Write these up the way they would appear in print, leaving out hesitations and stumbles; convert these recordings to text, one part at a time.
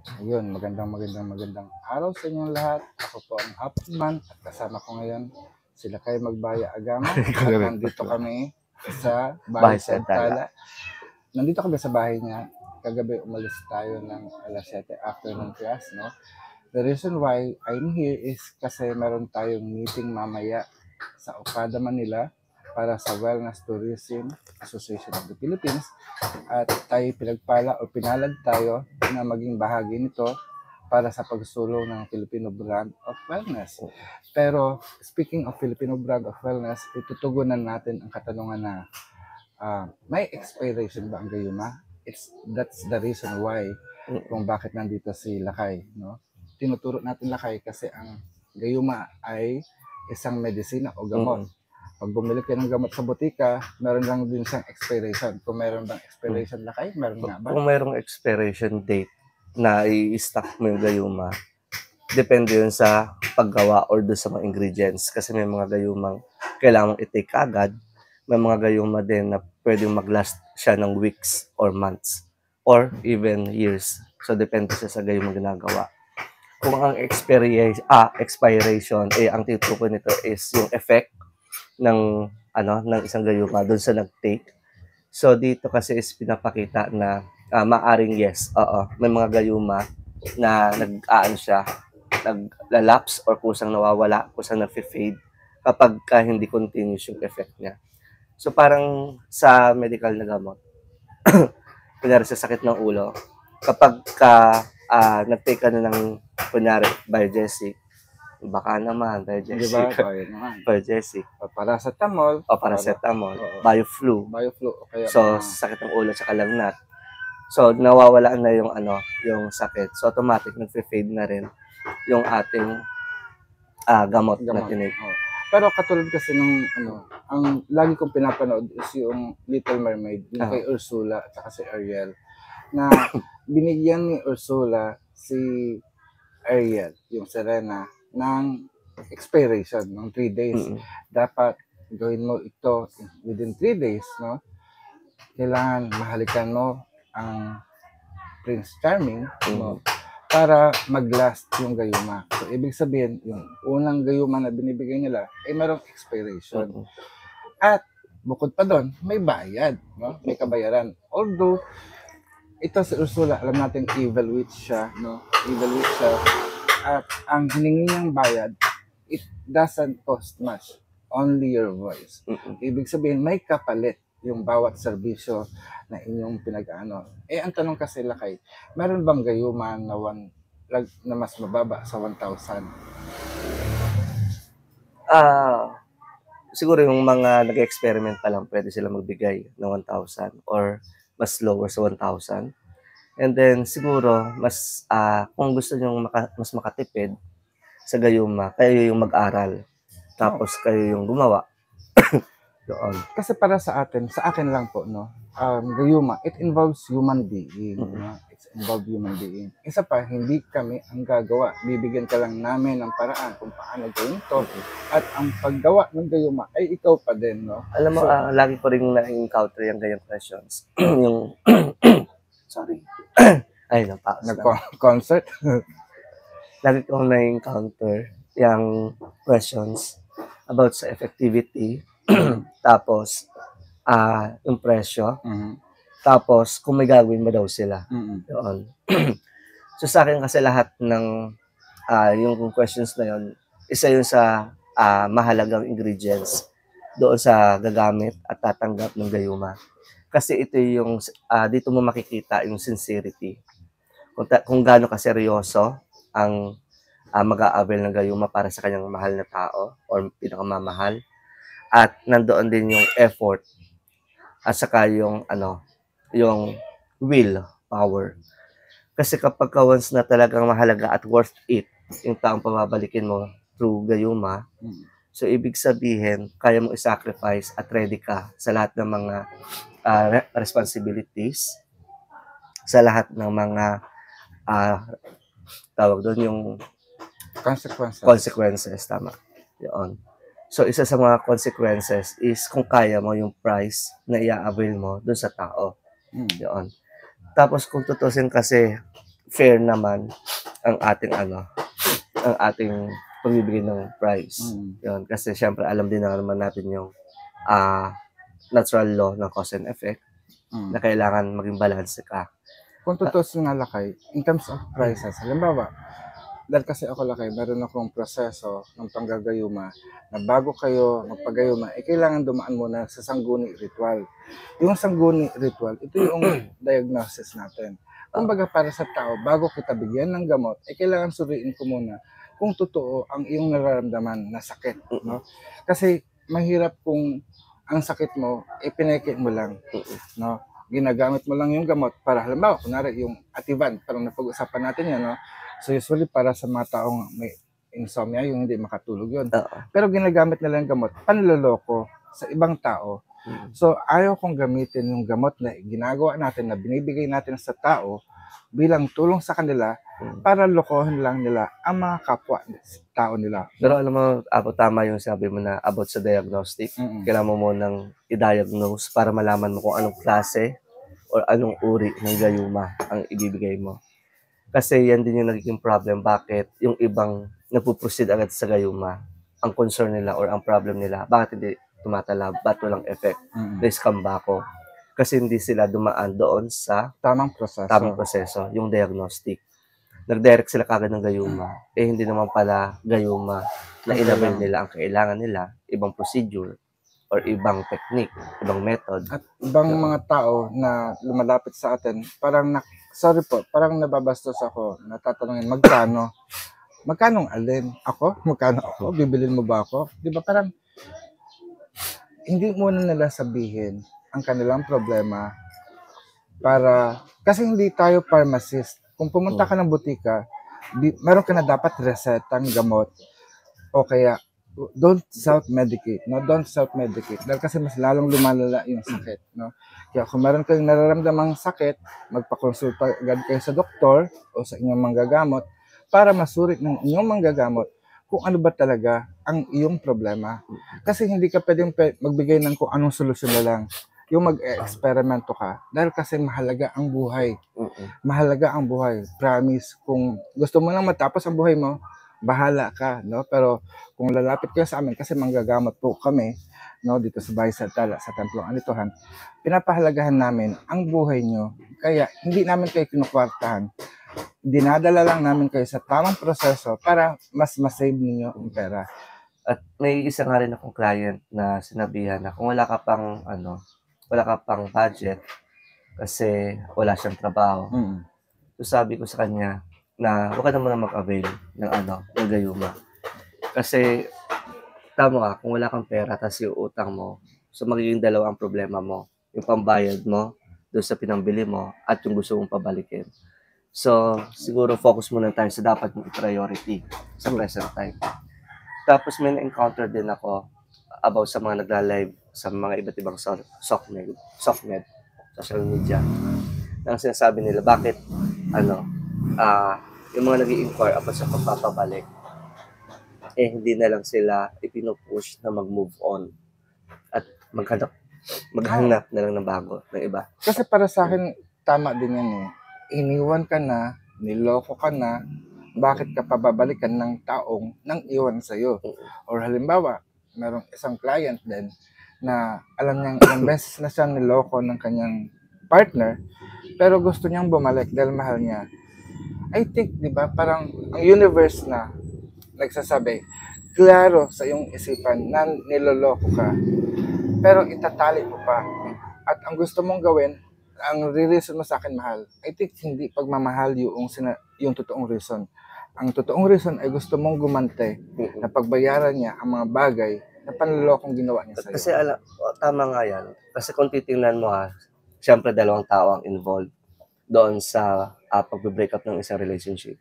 Ayun, magandang araw sa inyong lahat. Ako po ang Upman at kasama ko ngayon sila kay Magbaya Agama at nandito kami sa bahay Bahay sa sa Tala. Tala. Nandito kami sa bahay niya. Kagabi umalis tayo ng alas 7 afternoon class, no? The reason why I'm here is kasi meron tayong meeting mamaya sa Okada, Manila para sa Wellness Tourism Association of the Philippines at tayo pinagpala o pinalad tayo na maging bahagi nito para sa pagsulong ng Filipino brand of wellness. Pero speaking of Filipino brand of wellness, itutugunan natin ang katanungan na may expiration ba ang gayuma? That's the reason why kung bakit nandito si Lakay, no? Tinuturo natin Lakay kasi ang gayuma ay isang medisina o gamot. Pag bumili kayo ng gamot sa butika, meron lang din siyang expiration. Kung meron bang expiration Lakay, meron nga ba? Kung mayroong expiration date na i-stock mo yung gayuma, depende yun sa paggawa or doon sa mga ingredients. Kasi may mga gayumang kailangan mong i-take agad. May mga gayuma din na pwedeng mag-last siya ng weeks or months or even years. So, depende siya sa gayumang ginagawa. Kung ang expiration, ang tinutukoy nito is yung effect ng isang gayuma doon sa nag-take. So dito kasi is pinapakita na maaring yes, may mga gayuma na naglalapse or kusang nawawala, kusang nag-fade kapag hindi continuous yung effect niya. So parang sa medical na gamot, kunyari sa sakit ng ulo, kapag nag-take ka na ng kunyari Biogesic, baka naman, Biogesic, Biogesic, Paracetamol, paracetamol, Bioflu, kaya so sakit ng ulo sa lagnat. So nawawala na yung yung sakit. So automatic nagfe-fade na rin yung ating gamot na tinake. Pero katulad kasi nung ang lagi kong pinapanood is yung Little Mermaid, yung kay Ursula at saka si Ariel, na binigyan ni Ursula si Ariel, yung Serena, ng expiration ng 3 days. Dapat gawin mo ito within 3 days, no? Kailangan mahalikan mo ang Prince Charming mo para mag-last yung gayuma. So, ibig sabihin, yung unang gayuma na binibigay nila ay merong expiration. At bukod pa doon, may bayad, no? May kabayaran. Although, ito si Ursula, alam natin evil witch siya, no? Evil witch siya. At ang hiningi niyang bayad, it doesn't cost much. Only your voice. Ibig sabihin, may kapalit yung bawat serbisyo na inyong pinag-ano. Ang tanong kasi Lakay, meron bang gayuma na mas mababa sa 1,000? Siguro yung mga nag-experiment pa lang, pwede sila magbigay ng 1,000 or mas lower sa 1,000. And then siguro mas kung gusto niyo mas makatipid sa gayuma, kayo yung mag-aral. Tapos kayo yung gumawa. Doon. Kasi para sa akin lang po, no, gayuma, it involves human being. No? It's involved human being. Isa pa, hindi kami ang gagawa. Bibigyan ka lang namin ng paraan kung paano gawin to. At ang paggawa ng gayuma ay ikaw pa din, no? Alam mo, lagi ko rin na-encounter yung ganyang questions. Yung, sorry. Ay, nag-concert. Lagi ko na-encounter yung questions about sa effectivity, tapos yung presyo, tapos kung may gagawin mo daw sila. Yun. So sa akin kasi lahat ng yung questions na yun, isa yun sa mahalagang ingredients doon sa gagamit at tatanggap ng gayuma. Kasi ito yung dito mo makikita yung sincerity. Kung gaano kaseryoso ang mag-a-avail ng gayuma para sa kanyang mahal na tao or pinakamamahal. At nandoon din yung effort at saka yung yung will power. Kasi kapag once na talagang mahalaga at worth it yung taong pababalikin mo through gayuma, so ibig sabihin kaya mo i-sacrifice at ready ka sa lahat ng mga responsibilities, sa lahat ng mga tawag doon yung consequences, tama. Yun. So, isa sa mga consequences is kung kaya mo yung price na i-avail mo dun sa tao. Yun. Tapos, kung tutusin kasi, fair naman ang ating ang ating pagbibigay ng price. Yun, kasi syempre alam din naman natin yung natural law ng cause and effect na kailangan maging balance ka. Kung tutusin nga Lakay, in terms of prices, halimbawa, dahil kasi ako Lakay, meron akong proseso ng panggagayuma na bago kayo magpagayuma, kailangan dumaan muna sa sangguni ritual. Yung sangguni ritual, ito yung diagnosis natin. Kumbaga para sa tao, bago kita bigyan ng gamot, kailangan suriin ko muna kung totoo ang iyong nararamdaman na sakit. No? Kasi mahirap kung ang sakit mo, pineke mo lang. No? Ginagamit mo lang yung gamot para, halimbawa, kunwari yung Ativan, parang napag-usapan natin yan, no? So usually para sa mga taong may insomnia, yung hindi makatulog yun. Pero ginagamit nila yung gamot, panloloko sa ibang tao. So ayaw kong gamitin yung gamot na ginagawa natin, na binibigay natin sa tao, bilang tulong sa kanila, para lokohin lang nila ang mga kapwa tao nila. Pero alam mo, tama yung sabi mo na about sa diagnostic. Kailangan mo munang i-diagnose para malaman mo kung anong klase or anong uri ng gayuma ang ibibigay mo. Kasi yan din yung nagiging problem. Bakit yung ibang napuproceed agad sa gayuma, ang concern nila or ang problem nila, bakit hindi tumatalab, ba't walang effect? Na-scam ba ako? Kasi hindi sila dumaan doon sa tamang proseso, yung diagnostic. Nag-direct sila kagad ng gayuma. Hindi naman pala gayuma na inabil nila ang kailangan nila, ibang procedure or ibang technique, ibang method. At ibang mga tao na lumalapit sa atin, parang parang nababastos ako, natatanungin, magkano alin? Ako? Magkano ako? Bibilin mo ba ako? Di ba parang, hindi muna nila sabihin ang kanilang problema kasi hindi tayo pharmacist. Kung pumunta ka ng butika, meron ka na dapat resetang gamot o kaya don't self-medicate, no? Don't self-medicate. Dahil kasi mas lalong lumalala yung sakit, no? Kaya kung meron kayong nararamdamang sakit, magpakonsulta agad kayo sa doktor o sa inyong manggagamot para masurit ng inyong manggagamot kung ano ba talaga ang iyong problema. Kasi hindi ka pwedeng magbigay ng kung anong solusyon na lang. Yung mag-eksperimento ka. Dahil kasi mahalaga ang buhay. Mahalaga ang buhay. Promise. Kung gusto mo lang matapos ang buhay mo, bahala ka, no? Pero kung lalapit kayo sa amin, kasi manggagamot po kami, no, dito sa Bahay sa Tala, sa Templong Anituhan, pinapahalagahan namin ang buhay nyo. Kaya hindi namin kayo kinukwartahan. Dinadala lang namin kayo sa tamang proseso para mas masave ninyo ang pera. At may isa nga rin akong client na sinabihan na kung wala ka pang budget kasi wala siyang trabaho. So sabi ko sa kanya na huwag ka na muna mag-avail ng gayuma. Kasi tama ka, kung wala kang pera tapos yung utang mo, so magiging dalawa ang problema mo. Yung pambayad mo doon sa pinambili mo at yung gusto mong pabalikin. So siguro focus muna tayo sa dapat mong priority sa present time. Tapos may na-encounter din ako about sa mga nagla-live sa mga iba't ibang softmed, social media. Nang sinasabi nila, bakit, yung mga nag-i-inquire about sa pagpapabalik, hindi na lang sila ipinupush na mag-move on at maghanap na lang ng bago, ng iba. Kasi para sa akin, tama din yan eh. Iniwan ka na, niloko ka na, bakit ka pababalikan ng taong nang iwan sa'yo? Or halimbawa, merong isang client din na alam niyang ilang beses na siya niloko ng kanyang partner, pero gusto niyang bumalik dahil mahal niya. I think, di ba, parang ang universe na nagsasabi, klaro sa iyong isipan na niloloko ka, pero itatali mo pa. At ang gusto mong gawin, ang reason mo sa akin mahal, I think hindi pagmamahal yung totoong reason. Ang totoong reason ay gusto mong gumante na pagbayaran niya ang mga bagay na panlolokong ginawa niya sa'yo. Kasi tama nga yan. Kasi kung titingnan mo siyempre dalawang tao ang involved doon sa pag-break up ng isang relationship.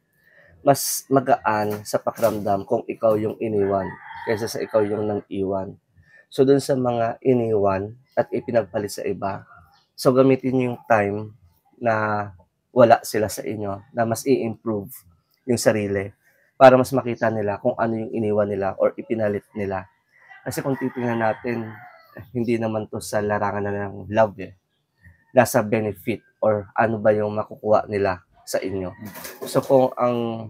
Mas magaan sa pakiramdam kung ikaw yung iniwan kaysa sa ikaw yung nang-iwan. So doon sa mga iniwan at ipinagpalit sa iba, so gamitin niyo yung time na wala sila sa inyo, na mas i-improve yung sarili para mas makita nila kung ano yung iniwan nila or ipinalit nila. Kasi kung titingnan natin, hindi naman to sa larangan na ng love eh. Nasa benefit or ano ba yung makukuha nila sa inyo. So kung ang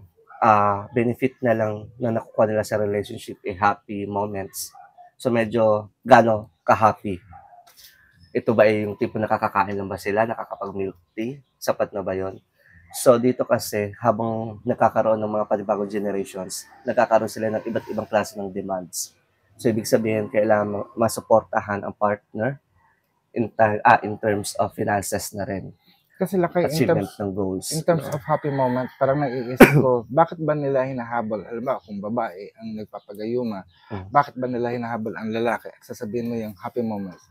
benefit na lang na nakukuha nila sa relationship ay happy moments, so medyo gano ka-happy? Ito ba ay yung tipo nakakakain lang ba sila, nakakapag-milk tea? Sapat na ba yon? So dito kasi habang nagkakaroon ng mga panibagong generations, nagkakaroon sila ng iba't ibang klase ng demands. So ibig sabihin kailangan masuportahan ang partner in terms of finances na rin. Kasi Lakay, Achievement ng goals. in terms of happy moment, parang naiisip ko, bakit ba nila hinahabol? Alam ba, kung babae ang nagpapagayuma, bakit ba nila hinahabol ang lalaki? Sasabihin mo yung happy moments.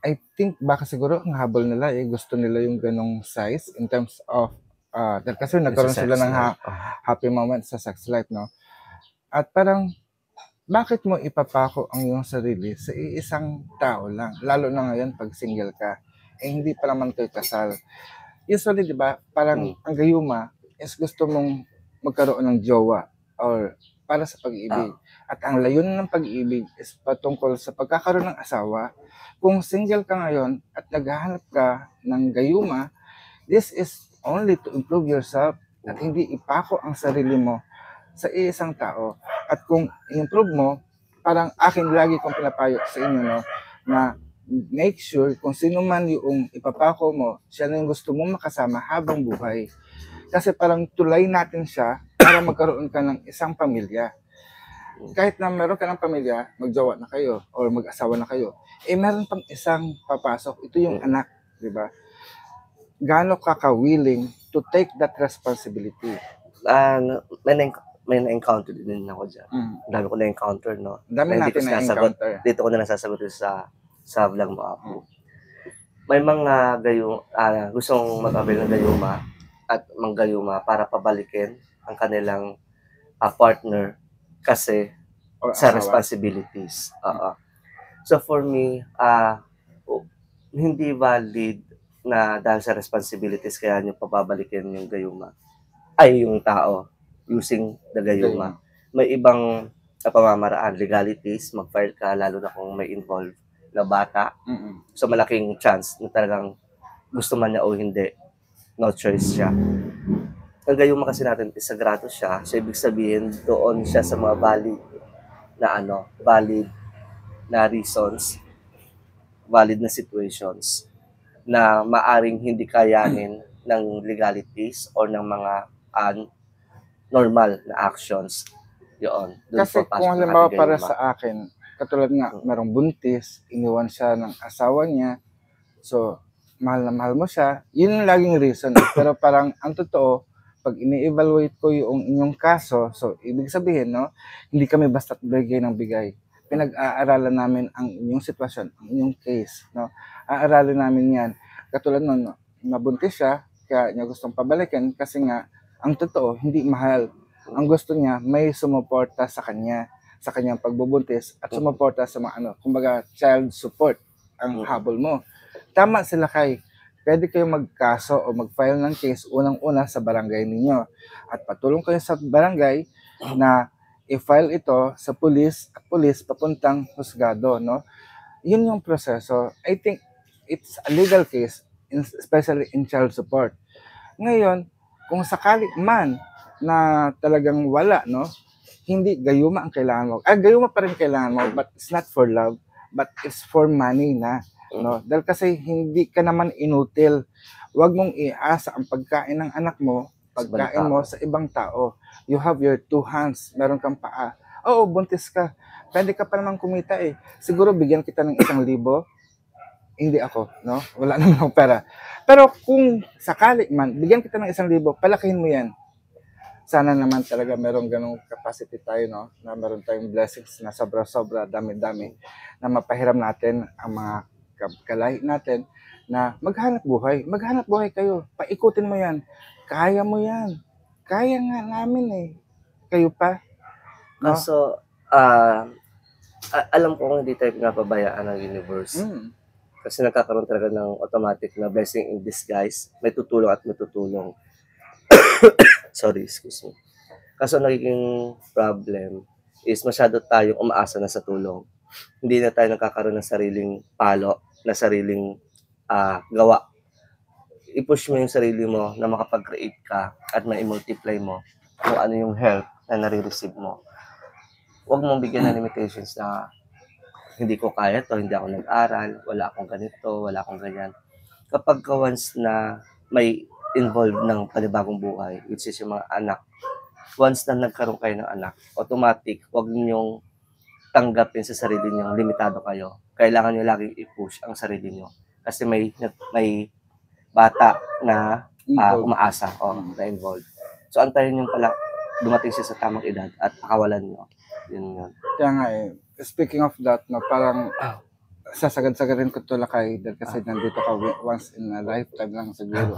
I think baka siguro ang habol nila gusto nila yung ganong size in terms of kasi nagkaroon sila ng happy moment sa sex life, no? At parang bakit mo ipapako ang iyong sarili sa iisang tao lang, lalo na ngayon pag single ka, hindi pa naman kayo kasal. Usually, di ba, parang ang gayuma is gusto mong magkaroon ng jowa or para sa pag-ibig. At ang layunin ng pag-ibig is patungkol sa pagkakaroon ng asawa. Kung single ka ngayon at naghahanap ka ng gayuma, this is only to improve yourself at hindi ipako ang sarili mo sa isang tao. At kung i-improve mo, parang akin lagi kong pinapayo sa inyo, no, na make sure kung sino man yung ipapako mo, siya na yung gusto mong makasama habang buhay. Kasi parang tulay natin siya para magkaroon ka ng isang pamilya. Kahit na meron ka ng pamilya, magjowa na kayo or mag-asawa na kayo, meron pang isang papasok. Ito yung anak, di ba? Gaano ka ka-willing to take that responsibility? May na-encounter din ako dyan. Dami ko na-encounter, no? Dami natin na-encounter. Dito ko na nasasagot sa vlog mo, Apo. May mga gustong mag-avail ng gayuma at manggayuma para pabalikin ang kanilang partner kasi sa responsibilities. So for me, hindi valid na dahil sa responsibilities kaya nyo pababalikin yung gayuma ay yung tao using the gayuma. May ibang pamamaraan, legalities, mag-file ka lalo na kung may involved na bata. So malaking chance na talagang gusto man niya o hindi, no choice siya. Ang gayuma kasi natin is sagrado siya. So ibig sabihin doon siya sa mga valid na reasons, valid na situations na maaring hindi kayanin ng legalities or ng mga normal na actions. Yun. Kasi kung halimbawa para sa akin, katulad nga, merong buntis, iniwan siya ng asawa niya, so mahal na mahal mo siya, yun yung laging reason. Pero parang ang totoo, pag ini-evaluate ko yung inyong kaso, so ibig sabihin, no, hindi kami basta't bigay ng bigay. Pinag-aaralan namin ang inyong sitwasyon, ang inyong case, no. Aaralin namin yan. Katulad nun, nabuntis siya, kaya niya gustong pabalikan kasi nga, ang totoo, hindi mahal. Ang gusto niya, may sumuporta sa kanya, sa kanyang pagbubuntis at sumuporta sa mga kumbaga child support ang habol mo. Tama sila kay. Pwede kayong magkaso o mag-file ng case unang-una sa barangay ninyo. At patulong kayo sa barangay na i-file ito sa pulis at pulis papuntang husgado, no? Yun yung proseso. I think it's a legal case, especially in child support. Ngayon, kung sakali man na talagang wala, no? Hindi gayuma ang kailangan mo. Gayuma pa rin kailangan mo, but it's not for love, but it's for money na. No? Dahil kasi hindi ka naman inutil. Huwag mong iasa ang pagkain ng anak mo, pagkain mo sa ibang tao. You have your 2 hands, meron kang paa. Oo, buntis ka. Pwede ka pa naman kumita eh. Siguro bigyan kita ng 1,000. Hindi ako, no? Wala naman akong pera. Pero kung sakali man, bigyan kita ng 1,000, palakihin mo yan. Sana naman talaga merong ganong capacity tayo, no? Na meron tayong blessings na sobra-sobra, dami-dami, na mapahiram natin ang mga kalahi natin na maghanap buhay. Maghanap buhay kayo. Paikutin mo yan. Kaya mo yan. Kaya nga namin eh. Kayo pa. No? So, alam ko hindi tayo pinapabayaan ng universe. Kasi nagkakaroon talaga ng automatic na blessing in disguise. May tutulong at may tutulong. Sorry, excuse me. Kaso nagiging problem is masyado tayong umaasa na sa tulong. Hindi na tayo nagkakaroon ng sariling palo, na sariling gawa. i-push mo yung sarili mo na makapag-create ka at ma-multiply mo kung ano yung help na nare-receive mo. Huwag mong bigyan ng limitations na hindi ko kaya to, hindi ako nag-aral, wala akong ganito, wala akong ganyan. Kapag once na may involved ng panibagong buhay, which is yung mga anak, once na nagkaroon kayo ng anak, automatic, huwag ninyong tanggapin sa sarili niyo, limitado kayo. Kailangan niyo laging i-push ang sarili niyo. Kasi may bata na umaasa o na-involved. So, antayin niyo pala dumating siya sa tamang edad at pakawalan niyo. Yun. Kaya nga speaking of that, no, parang sasagad-sagarin ko to Lakay dahil kasi nandito ka once in a lifetime lang siguro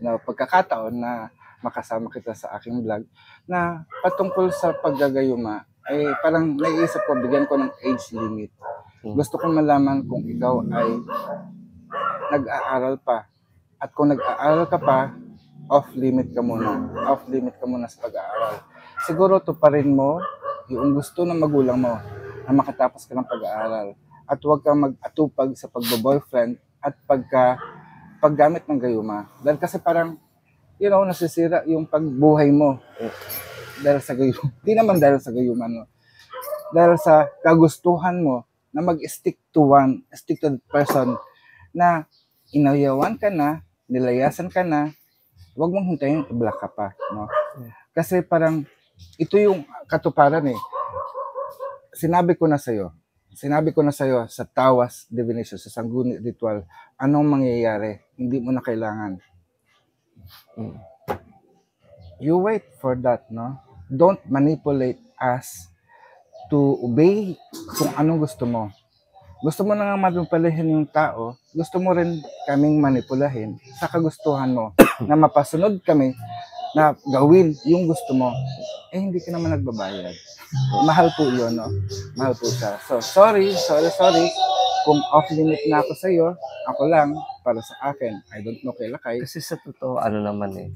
na pagkakataon na makasama kita sa aking vlog na patungkol sa paggagayuma ay parang naiisip ko, bigyan ko ng age limit. Gusto kong malaman kung ikaw ay nag-aaral pa. At kung nag-aaral ka pa, off-limit ka muna. Off-limit ka muna sa pag-aaral. Siguro to pa rin mo yung gusto ng magulang mo na makatapos ka ng pag-aaral. At huwag kang mag-atupag sa pagbo-boyfriend at paggamit ng gayuma. Dahil kasi parang, nasisira yung pagbuhay mo. Dahil sa gayuma. Hindi naman dahil sa gayuma, no? Dahil sa kagustuhan mo na mag-stick to the person na inayawan ka na, nilayasan ka na, huwag mong hintayin, i-block ka pa, no? Kasi parang, ito yung katuparan Sinabi ko na sa'yo sa Tawas Divination, sa Sangguni Ritual, anong mangyayari, hindi mo na kailangan. You wait for that, no? Don't manipulate us to obey kung anong gusto mo. Gusto mo na nga manipulahin yung tao, gusto mo rin kaming manipulahin sa kagustuhan mo na mapasunod kami na gawin yung gusto mo, hindi ka naman nagbabayad. Mahal po yun, no? Mahal po siya. So, sorry. Kung off-limit na ako sa'yo, ako lang, para sa akin. I don't know kay Lakay. Kasi sa totoo,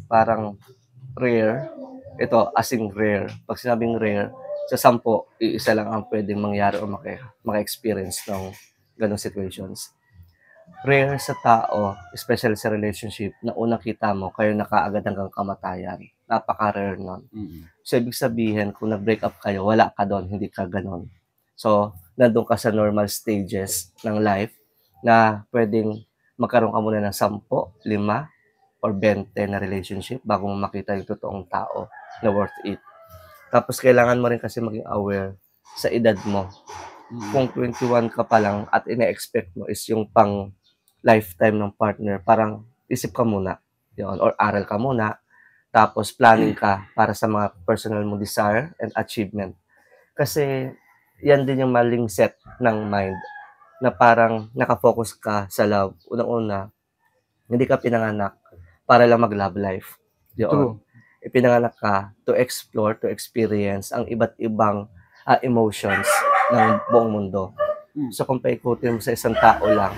parang rare. Ito, asing rare. Pag sinabing rare, sa 10, iisa lang ang pwedeng mangyari o maka-experience ng ganong situations. Rare sa tao, especially sa relationship, na unang kita mo, kayo na kaagad hanggang kamatayan. Napaka-rare nun. So, ibig sabihin, kung nag-break up kayo, wala ka doon, hindi ka ganon. So, nandun ka sa normal stages ng life na pwedeng magkaroon ka muna ng 10, 5, or 20 na relationship bago mo makita yung totoong tao na worth it. Tapos, kailangan mo rin kasi maging aware sa edad mo. Kung 21 ka pa lang at ina-expect mo is yung pang lifetime ng partner, parang isip ka muna, yun, or aral ka muna, tapos planning ka para sa mga personal mong desire and achievement. Kasi yan din yung maling set ng mind na parang nakafocus ka sa love. Unang-una, hindi ka pinanganak para lang mag-love life. Yun. Ipinanganak ka to explore, to experience ang iba't ibang emotions ng buong mundo. So kung paikutin mo sa isang tao lang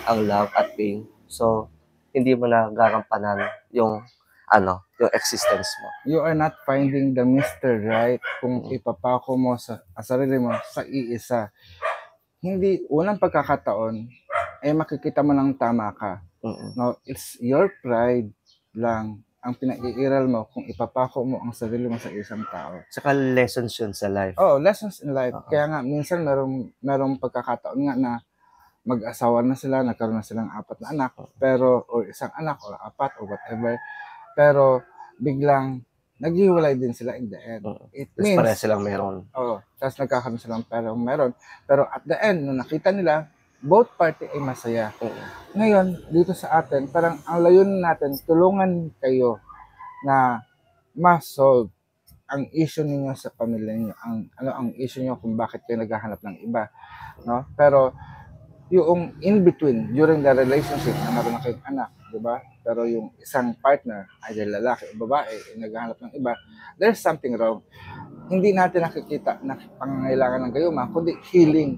ang love at pain, so hindi mo na gagampanan yung existence mo. You are not finding the Mr. Right kung ipapako mo sa sarili mo sa iisa. Hindi, unang pagkakataon, makikita mo lang tama ka. No, it's your pride lang ang pinag-iiral mo kung ipapako mo ang sarili mo sa isang tao. Saka lessons yun sa life. Lessons in life. Kaya nga, minsan merong pagkakataon nga na mag-asawa na sila, nagkaroon na silang 4 na anak, or isang anak, or 4, or whatever. Pero, biglang, naghiwalay din sila in the end. It means, pareha silang meron. Tapos nagkakaroon silang meron. Pero at the end, nung nakita nila, both party ay masaya. Ngayon, dito sa atin, parang ang layunin natin, tulungan kayo na ma-solve ang issue ninyo sa pamilya niyo, ang issue niyo kung bakit kayo naghahanap ng iba, no? Pero yung in between during the relationship na naroon na kayong anak, di ba? Pero yung isang partner ay lalaki o babae naghahanap ng iba, there's something wrong. Hindi natin nakikita na pangangailangan ng gayuma, kundi healing.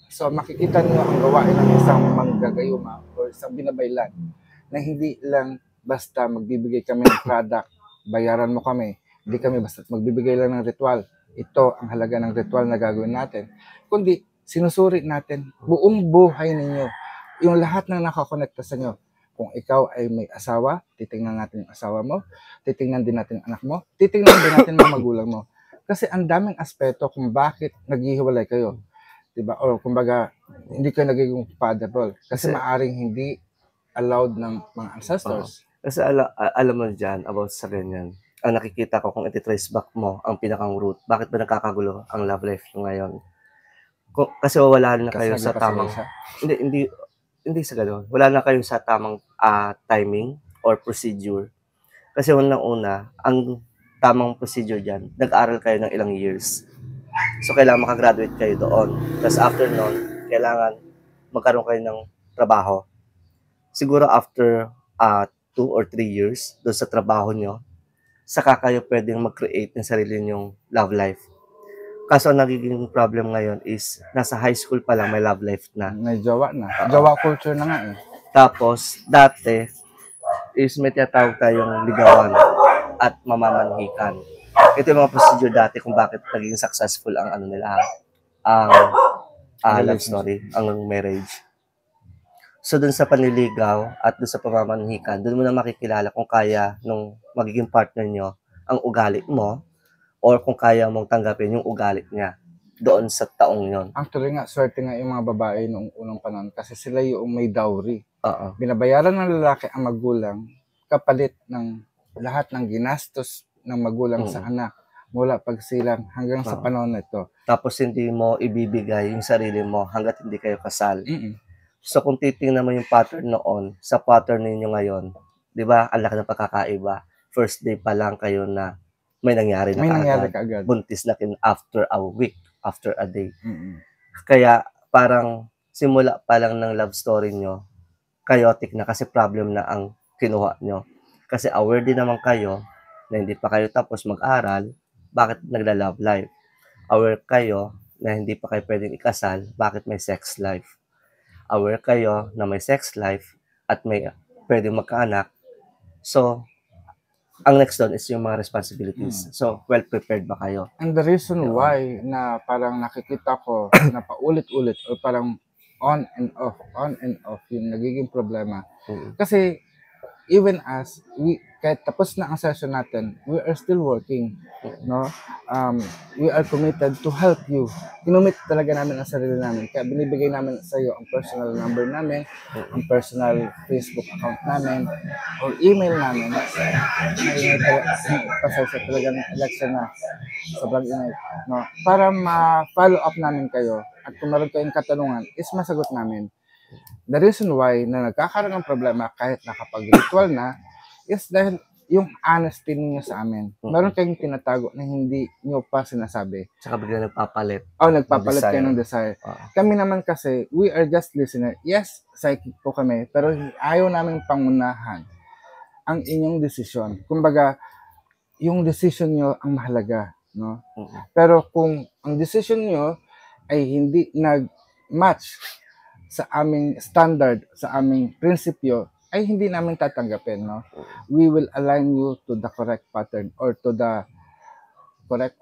So makikita niyo ang gawain ng isang manggagayuma o isang binabaylan na hindi lang basta magbibigay kami ng product, bayaran mo kami, hindi kami basta magbibigay lang ng ritual. Ito ang halaga ng ritual na gagawin natin. Kundi sinusuri natin buong buhay ninyo, yung lahat ng nakakonekta sa inyo. Kung ikaw ay may asawa, titingnan natin yung asawa mo, titingnan din natin yung anak mo, titingnan din natin mga magulang mo. Kasi ang daming aspeto kung bakit naghihiwalay kayo. Diba? O kumbaga, hindi kayo nagiging compatible. Kasi maaring hindi allowed ng mga ancestors. Kasi alam mo dyan about sa ganyan. Ang nakikita ko kung iti-trace back mo ang pinakang root, bakit ba nagkakagulo ang love life nyo ngayon? Kasi wala na kayo sa tamang... Hindi sa gano'n. Wala na kayo sa tamang timing or procedure. Kasi unang-una, ang tamang procedure dyan, nag-aral kayo ng ilang years. So, kailangan makagraduate kayo doon. Tapos after nun, kailangan magkaroon kayo ng trabaho. Siguro after 2 or 3 years doon sa trabaho nyo, saka kayo pwedeng mag-create ng sarili nyong love life. Kaso ang nagiging problem ngayon is, nasa high school pa lang may love life na. May jowa na. Jowa culture na nga eh. Tapos, dati, is may tinatawag tayong ligawan at mamamanhikan. Ito yung mga procedure dati kung bakit naging successful ang ano nila, ang love story, ang marriage. So, dun sa panliligaw at dun sa pamamanhikan, dun mo na makikilala kung kaya nung magiging partner nyo ang ugali mo or kung kaya mong tanggapin yung ugali niya doon sa taong yon. Actually nga, swerte nga yung mga babae noong unang panahon kasi sila yung may dowry. Oo. Binabayaran ng lalaki ang magulang kapalit ng lahat ng ginastos ng magulang sa anak mula pagsilang hanggang sa panahon na ito. Tapos hindi mo ibibigay yung sarili mo hanggat hindi kayo kasal. So kung titingnan mo yung pattern noon sa pattern ninyo ngayon, di ba, ang laki ng pagkakaiba. First day pa lang kayo na may nangyari na kaagad. Buntis na kin after a week, after a day. Kaya parang simula pa lang ng love story nyo, chaotic na kasi problem na ang kinuha nyo. Kasi aware din naman kayo na hindi pa kayo tapos mag-aral, bakit nagla-love life? Aware kayo na hindi pa kayo pwedeng ikasal, bakit may sex life? Aware kayo na may sex life at may pwedeng magkaanak. So, ang next doon is yung mga responsibilities. So, well prepared ba kayo? And the reason why na parang nakikita ko na paulit-ulit o parang on and off yung nagiging problema. Kasi even as kahit tapos na ang session natin, we are still working, no? We are committed to help you. Kinumit talaga namin ang sarili namin. Kaya binibigay namin sa iyo ang personal number namin, ang personal Facebook account namin, or email namin. Pasensya talaga ng election na sobrang inay, no? Para ma-follow up namin kayo at kung meron kayong katanungan, is masagot namin. The reason why na nagkakaroon ng problema kahit nakapag-ritual na is dahil yung honesty niyo sa amin. Meron kayong tinatago na hindi niyo pa sinasabi. Tsaka bigla nagpapalit. Nagpapalit kayo ng desire. Kami naman kasi, we are just listener. Yes, psychic po kami, pero ayaw namin pangunahan ang inyong desisyon. Kumbaga, yung decision niyo ang mahalaga, no? Pero kung ang decision niyo ay hindi nag-match sa aming standard, sa aming prinsipyo, ay hindi namin tatanggapin, no? We will align you to the correct pattern or to the correct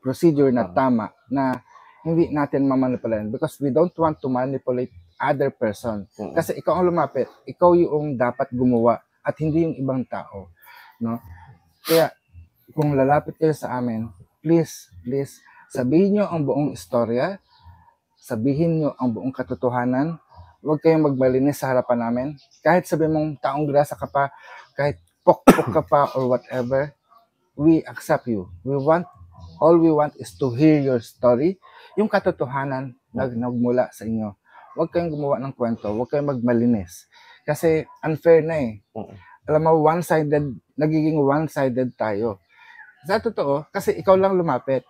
procedure na tama, na hindi natin mamanipulayan because we don't want to manipulate other person. Kasi ikaw ang lumapit, ikaw yung dapat gumawa at hindi yung ibang tao, no? Kaya kung lalapit kayo sa amin, please sabihin nyo ang buong istorya, sabihin nyo ang buong katotohanan. Huwag kayong magmalinis sa harapan namin. Kahit sabihin mong taong grasa ka pa, kahit pok-pok ka pa or whatever, we accept you. All we want is to hear your story, yung katotohanan na nagmula sa inyo. Huwag kayong gumawa ng kwento, huwag kayong magmalinis. Kasi unfair na eh. Alam mo, nagiging one-sided tayo. Sa totoo, kasi ikaw lang lumapit.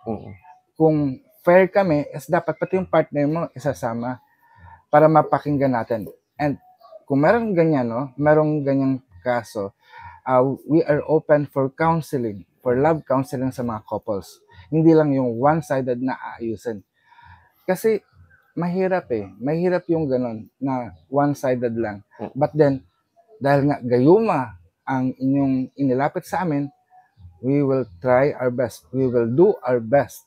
Kung fair kami, is dapat pati yung partner mo isasama para mapakinggan natin. And kung meron ganyan, no, merong ganyang kaso, we are open for counseling, for love counseling sa mga couples. Hindi lang yung one-sided na aayusin. Kasi mahirap eh. Mahirap yung ganon na one-sided lang. But then, dahil nga gayuma ang inyong inilapit sa amin, we will try our best. We will do our best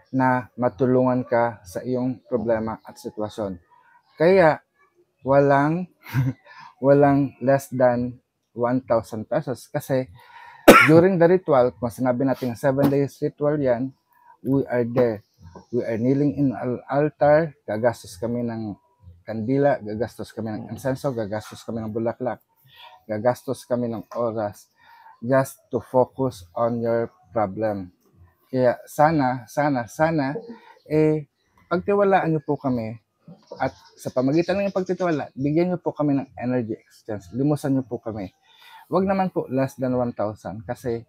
na matulungan ka sa iyong problema at sitwasyon. Kaya, walang walang less than 1,000 pesos kasi during the ritual, kung sinabi natin 7 days ritual yan, we are there. We are kneeling in altar, gagastos kami ng kandila, gagastos kami ng insenso, gagastos kami ng bulaklak, gagastos kami ng oras just to focus on your problem. Kaya sana, pagtiwalaan niyo po kami at sa pamagitan ng pagtitiwala, bigyan niyo po kami ng energy exchange. Limusan niyo po kami. Wag naman po less than 1,000 kasi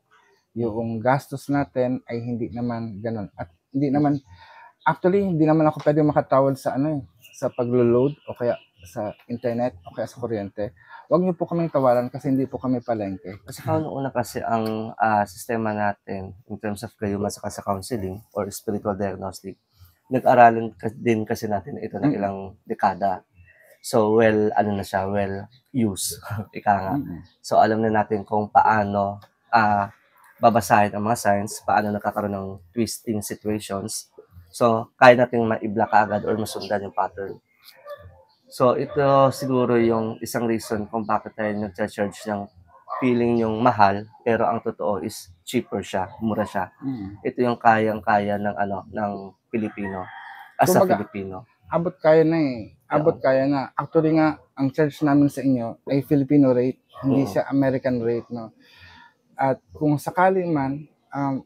yung gastos natin ay hindi naman ganun. At hindi naman, actually, hindi naman ako pwede makatawad sa sa paglo-load o kaya sa internet o kaya sa kuryente. Wag niyo po kaming tawaran kasi hindi po kami palengke. Kasi una kasi ang sistema natin in terms of gayuma saka sa counseling or spiritual diagnostic, nag-aralan din kasi natin ito ng ilang dekada. So, ano na siya, used, ika nga. So, alam na natin kung paano babasahin ang mga signs, paano nakakaroon ng twisting situations. So, kaya natin ma-block agad or masundan yung pattern. So, ito siguro yung isang reason kung bakit tayo nag-charge ng feeling yung mahal, pero ang totoo is cheaper siya, mura siya. Ito yung kayang-kaya ng Pilipino. As a Filipino. Abot kaya na eh. Abot kaya na. Actually nga, ang charge namin sa inyo ay Filipino rate, hindi siya American rate, no? At kung sakali man,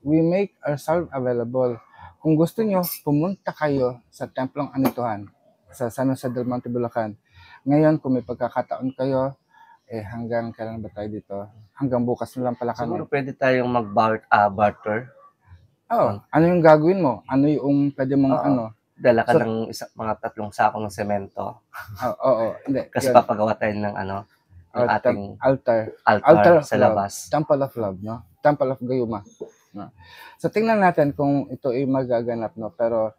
we make ourselves available. Kung gusto nyo, pumunta kayo sa Templong Anituhan, sa San Jose del Monte, Bulacan. Ngayon, kung may pagkakataon kayo, hanggang kailan ba tayo dito? Hanggang bukas na lang pala kami. Siguro pwede tayong mag-barter. Ano yung gagawin mo? Ano yung pwede mong Dala ka ng mga 3 sako ng semento. Hindi. Kasi papagawa tayo ng ating altar sa labas. Temple of Love, no? Temple of Gayuma. No? So, tingnan natin kung ito ay magaganap, no? Pero,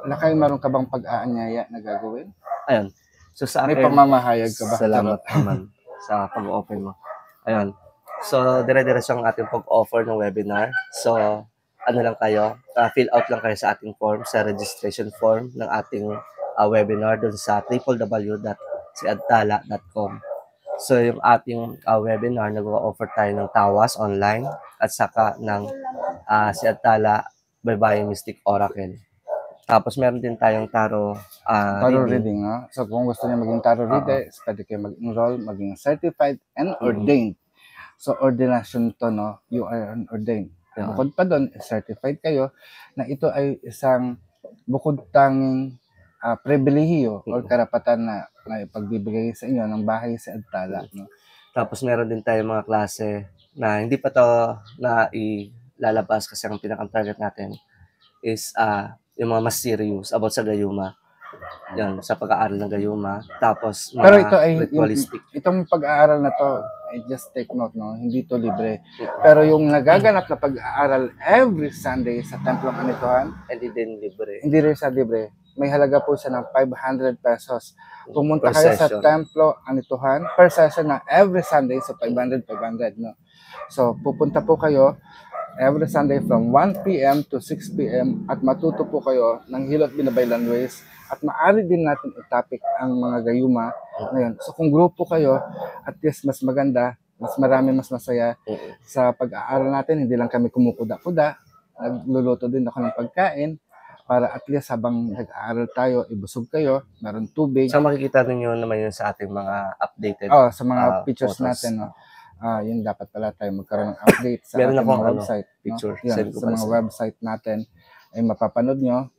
Lakay, meron ka bang pag-aanyaya na gagawin? Ayun. So, sa akin, may pamamahayag ka ba? Salamat naman sa pag-open mo. Ayun. So, dire-diretso ang ating pag-offer ng webinar. So, ano lang kayo, fill out lang kayo sa ating form, sa registration form ng ating webinar doon sa www.siadtala.com. So, yung ating webinar, nag-offer tayo ng tawas online at saka ng Siadtala Baybayin Mystic Oracle. Tapos, meron din tayong tarot reading. No? So, kung gusto niya maging tarot reader, pwede kayo mag-enroll, maging certified and ordained. So, ordination to, no? You are ordained. Bukod pa doon, certified kayo na ito ay isang bukod tanging pribilehiyo o karapatan na ipagbibigay sa inyo ng bahay sa Adtala. No? Tapos meron din tayong mga klase na hindi pa to na ilalabas kasi ang pinaka-target natin is yung mga mas serious about sa Gayuma. Yan, sa pag-aaral ng Gayuma. Tapos, mga pero ito ay, ritualistic. Itong pag-aaral na to, just take note, no? Hindi to libre. Pero yung nagaganap na pag-aaral every Sunday sa Templong Anituhan, hindi din libre. Hindi rin sa libre. May halaga po siya ng 500 pesos. Pumunta kayo sa Templo Anituhan per session na every Sunday, so 500, no? So, pupunta po kayo every Sunday from 1 p.m. to 6 p.m. at matuto po kayo ng Hilot Binabaylan Ways at maaari din natin i-topic ang mga gayuma ngayon. So kung grupo kayo, at least mas maganda, mas marami, mas masaya sa pag-aaral natin. Hindi lang kami kumukuda-kuda, nagluluto din ako ng pagkain para at least habang nag-aaral tayo, ibusog kayo, meron tubig. So makikita ninyo naman yun sa ating mga updated sa mga pictures photos natin, no? Yun dapat pala tayo magkaroon ng update sa ating mga website. Picture, no? Yan, sa mga website natin ay mapapanood nyo.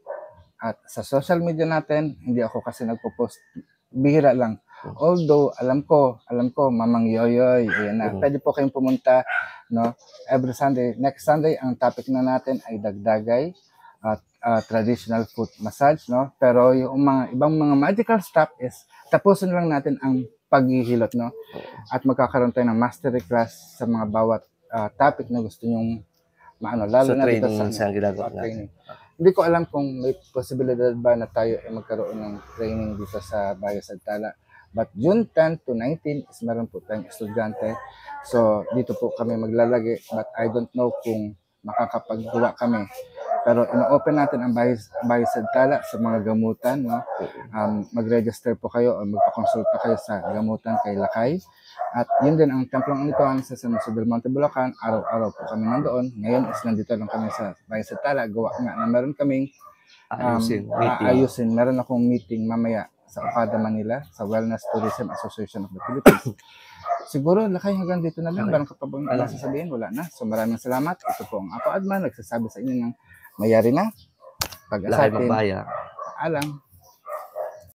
At sa social media natin, hindi ako kasi nagpo-post. Bihira lang. Although, alam ko, Mamang Yoyoy, ayan na. Pwede po kayong pumunta, no? Every Sunday. Next Sunday, ang topic na natin ay dagdagay at traditional foot massage, no? Pero yung mga ibang mga magical stuff is tapusin lang natin ang paghihilot, no? At magkakaroon tayo ng mastery class sa mga bawat topic na gusto nyong maano, lalo na dito sa ginagawa natin. Hindi ko alam kung may posibilidad ba na tayo ay magkaroon ng training dito sa Bayo sa Adtala. But June 10 to 19 is meron po tayong estudyante. So, dito po kami maglalagay. But I don't know kung makakapagawa kami. Pero ino-open natin ang Bahay Sagtala sa mga gamutan, no? Mag-register po kayo o magpakonsulta kayo sa gamutan kay Lakay. At yun din ang Templong Aniton sa San Jose del Monte, Bulacan. Araw-araw po kami nandoon. Ngayon is nandito lang kami sa Bahay Sagtala. Gawa nga na meron kaming ayusin. Meron akong meeting mamaya sa Okada, Manila, sa Wellness Tourism Association of the Philippines. Siguro, Lakay, hanggang dito na lang. Meron ka pa bang sasabihin? Wala na. So maraming salamat. Ito po ang Apo Adman, nagsasabi sa inyo ng mayari na. Lakay Magbaya. Alam.